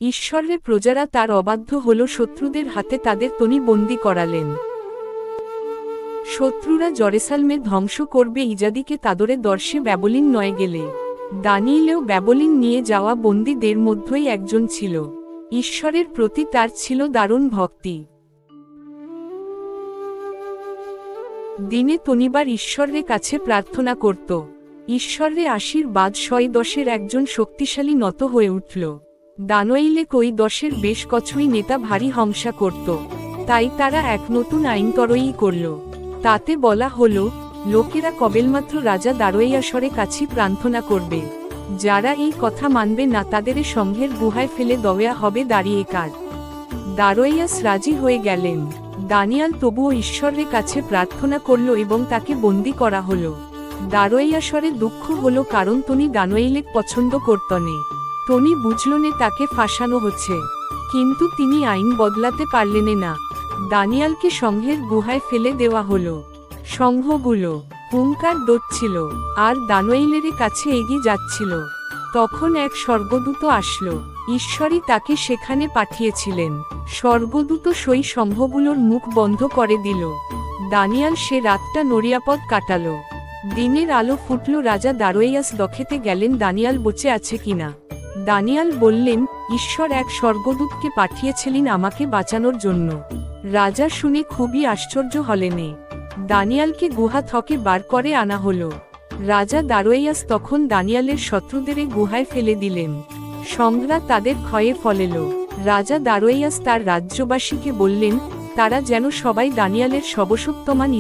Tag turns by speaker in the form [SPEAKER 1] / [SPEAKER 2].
[SPEAKER 1] ঈশ্বরের প্রজারা তার অবাধ্য হল, শত্রুদের হাতে তাদের তনি বন্দী করালেন। শত্রুরা জেরুসালেমে ধ্বংস করবে ইজাদিকে তাদরে দর্শে ব্যাবিলন নয় গেলে। দানিয়েলও ব্যাবিলন নিয়ে যাওয়া বন্দীদের মধ্যেই একজন ছিল। ঈশ্বরের প্রতি তার ছিল দারুণ ভক্তি। দিনে তনিবার ঈশ্বরের কাছে প্রার্থনা করত। ঈশ্বরের আশীর্বাদ 110 একজন শক্তিশালী নত হয়ে উঠল। দানিয়েলে কই 10 বেশ কছুই নেতা ভারী হিংসা করত, তাই তারা এক নতুন আইন তৈরি করল। তাতে বলা হলো, লোকেরা কেবলমাত্র রাজা দারোয়াসের কাছে প্রার্থনা করবে। যারা এই কথা মানবে না তাদের সংঘের গুহায় ফেলে দেওয়া হবে। দারোয়াস রাজি হয়ে গেলেন। দানিয়েল তবুও ঈশ্বরের কাছে প্রার্থনা করল এবং তাকে বন্দী করা হলো। দারোয়াসের দুঃখ হলো, কারণ তিনি দানিয়েলকে পছন্দ করতেন। তিনি বুঝলেন তাকে ফাঁসানো হচ্ছে, কিন্তু তিনি আইন বদলাতে পারলেন না। দানিয়েলকে সংঘের গুহায় ফেলে দেওয়া হলো। সংঘগুলো হুঙ্কার দিচ্ছিল আর দানিয়েলের কাছে এগিয়ে যাচ্ছিল। তখন এক স্বর্গদূত আসলো। ঈশ্বরই তাকে সেখানে পাঠিয়েছিলেন। স্বর্গদূত সেই সংঘগুলোর মুখ বন্ধ করে দিল। দানিয়েল সে রাতটা নিরাপদ কাটাল। দিনের আলো ফুটল। রাজা দারোয়াস দেখতে গেলেন দানিয়েল বেঁচে আছে কিনা। দানিয়েল বললেন, ঈশ্বর এক স্বর্গদূতকে পাঠিয়েছিলেন আমাকে বাঁচানোর জন্য। রাজা শুনে খুবই আশ্চর্য হলেন। দানিয়েলকে গুহা থেকে বার করে আনা হলো। রাজা দারোয়াস তখন দানিয়েলের শত্রুদের গুহায় ফেলে দিলেন। সংঘরা তাদের ক্ষয়ে ফেলল। রাজা দারোয়াস তার রাজ্যবাসীকে বললেন, তারা যেন সবাই দানিয়েলের সর্বশক্তিমান